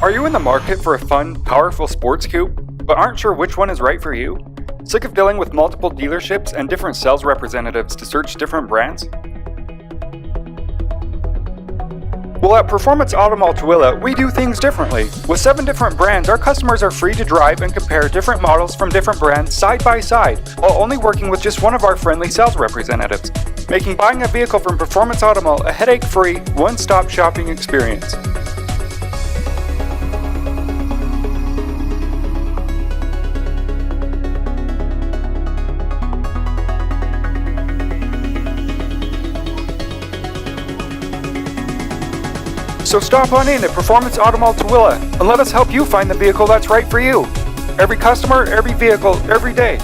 Are you in the market for a fun, powerful sports coupe, but aren't sure which one is right for you? Sick of dealing with multiple dealerships and different sales representatives to search different brands? Well, at Performance Automall Tooele, we do things differently. With 7 different brands, our customers are free to drive and compare different models from different brands side by side, while only working with just one of our friendly sales representatives, making buying a vehicle from Performance Automall a headache-free, one-stop shopping experience. So stop on in at Performance Automall Tooele and let us help you find the vehicle that's right for you. Every customer, every vehicle, every day.